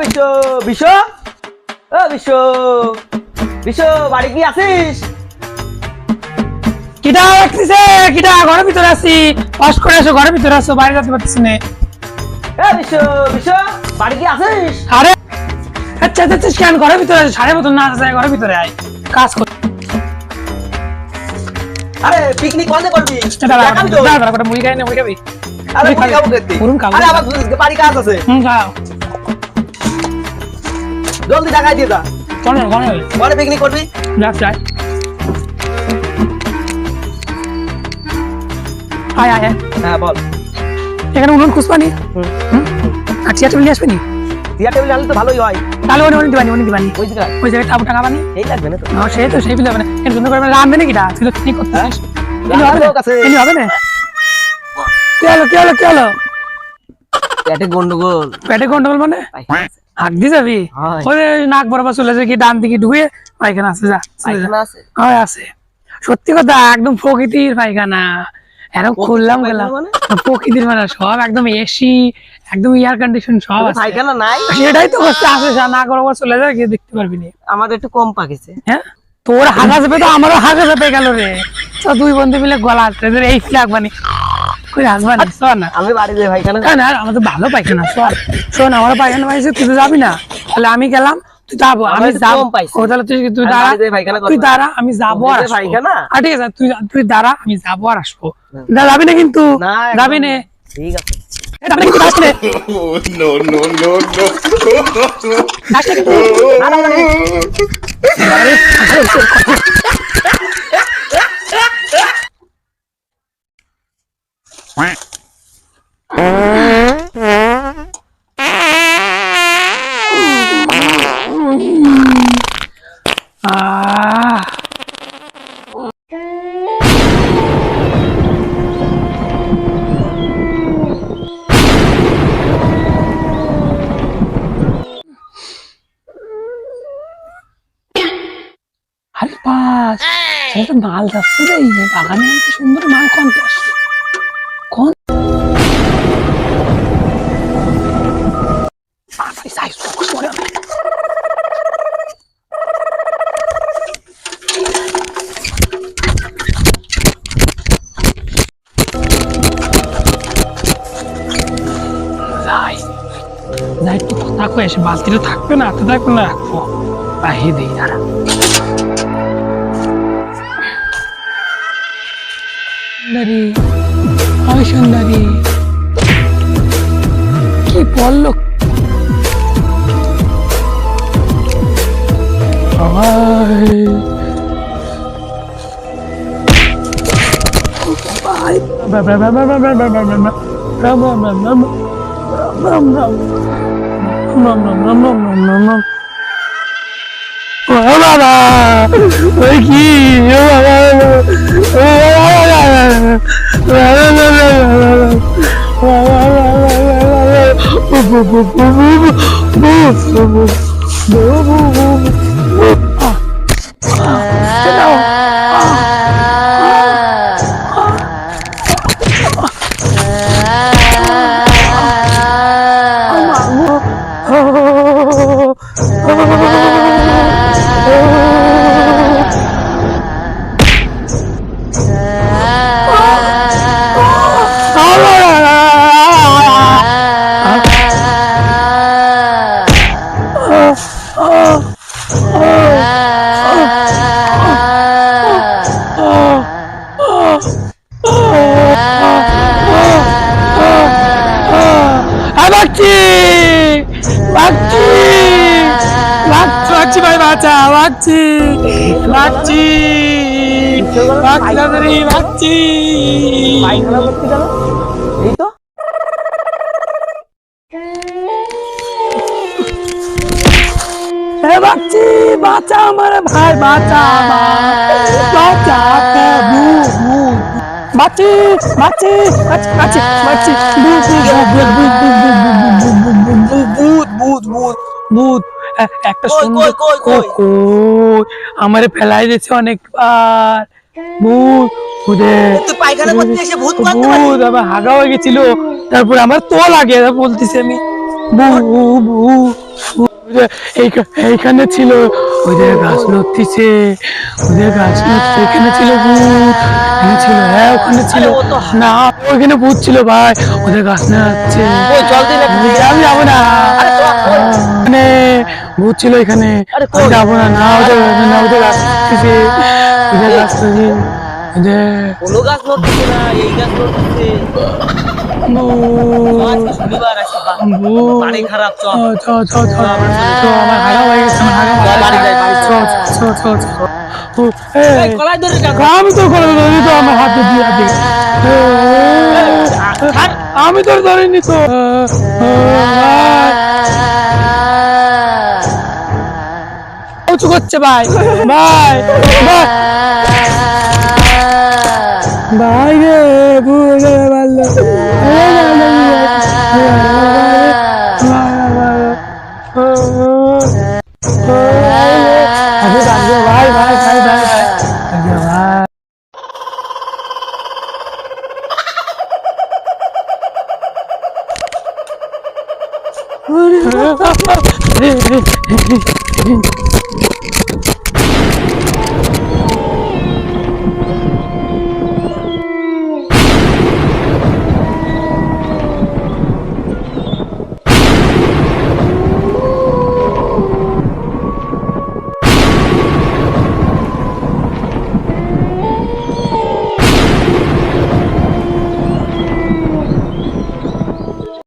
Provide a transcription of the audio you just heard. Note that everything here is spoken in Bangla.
বিশ্ব বিশ্ব বিশ্ব বিশ্ব বাড়ি কি আছিস? কিটা রাখতেছে? কিটা ঘরের ভিতরে আছি। পাস করে আসো, ঘরের ভিতরে আসো, বাইরে যেতে পারতেছি না। বিশ্ব বিশ্ব বাড়ি কি আছিস? আরে আচ্ছা আচ্ছা কেন ঘরের ভিতরে আছে? সাড়ে মতন না আছে, ঘরের ভিতরে আয়, কাজ কর। আরে পিকনিক কবে করবি? দেখাবি তো? দাঁড়া মুড়ি খাই না, মুড়ি খাবি? আরে মুড়ি খাবো দেখতে। আরে আবার বাড়ি কাজ আছে। খাও জলদি টাকাই দিয়ে দা। কোন কোন পরে পিকনিক করবি? যাস যাই। আয় আয় আয়। হ্যাঁ বল। এখানে উনুন খুঁজবানি। আর চেয়ার টেবিল নিয়ে আসবি নি? চেয়ার টেবিল আনলে তো ভালোই হয়। তাহলে উনি দিবানি। ওই জায়গায় ওই জায়গায় টাকা বানি। এই লাগবে না তো? না সেই তো সেই বিলে মানে এর জন্য করে রামবে নাকি টা? তুই তো পিকনিক করতেছিস। লোক আছে। এনি হবে না? কি হলো? পেটে গন্ডগোল। পেটে গন্ডগোল মানে? হাত দিয়ে যাবি? ওই নাক বরাবর চলে যায় কি ডান দিকে ঢুকে পায়খানা আছে, যা পায়খানা আছে? হয় আছে। সত্যি কথা, একদম প্রকৃতির পায়খানা। এরকম খুললাম গেলাম প্রকৃতির মানে সব একদম এসি, একদম এয়ার কন্ডিশন সব আছে। পায়খানা নাই? সেটাই তো হচ্ছে, আছে নাক বরাবর চলে যায়, গিয়ে দেখতে পারবি না। আমাদের একটু কম পাকিছে। হ্যাঁ তোর হাগা যাবে তো আমারও হাগা যাবে গেল রে। তো দুই বন্ধু মিলে গলা তোদের এই ফ্ল্যাগ বানি কই আসবানি। শোন না, আমি বাড়ি যাই পায়খানা। না আমাদের ভালো পায়খানা। শোন আমার পায়খানা পাইছে, তুই তো যাবি না, তাহলে আমি গেলাম, তুই যাবো, আমি যাবো। ও তাহলে তুই দাঁড়া, আমি যাবো আর আসবো। ঠিক আছে, তুই দাঁড়া, আমি যাবো আর আসবো। যাবি না কিন্তু? যাবি না? ঠিক আছে। আরে পাস মাল যাচ্ছে রে, বাগানে সুন্দর মাল কম আসছে। কোন একটু কথা কয়ে এসে বালতিটা থাকবে না, হাতে থাকবে না, রাখবো বাহি দিই। দাঁড়া সুন্দরী কি বললো বাচ্চা আমার ভাই, বাচ্চা বাচ্চা বাচ্চি বাচ্চি বাচ্চি বাচ্চি ভূত একটা আমারে ফেলাই দিয়েছে অনেকবার। ভূত আমার হাগা হয়ে গেছিল, তারপর আমার তো লাগে বলতেছি আমি। এইখানে ছিল ওদের গাছ নড়তিছে, ওদের গাছ নড়তিছে, এখানে ছিল ভূত, এখানে ছিল, হ্যাঁ ওখানে ছিল না, ওইখানে ভূত ছিল ভাই, ওদের গাছ নাড়ছে। আমি যাবো না, মানে ভূত ছিল এখানে, আমি যাবো না, না ওদের না, ওদের গাছ নড়তিছে, ওদের গাছ নড়ছে, ওদের কোনো গাছ নড়ছে না, এই গাছ নড়ছে। আজকে শনিবার আছে, বাড়ি খারাপ, চল আমার হাগা হয়ে গেছে, আমার হাগা বাড়ি যাই, বাড়ি যাই। এই, গলায় ধরে কেন? আমি তো করে ধরি তো, আমার হাতে দিয়ে হাতে আমি তোর ধরিনি তো। উঁচু করছে ভাই, ভাই ভাই ভাই রে বুঝে পারলো ভাই ভাই ভাই ভাই ভাই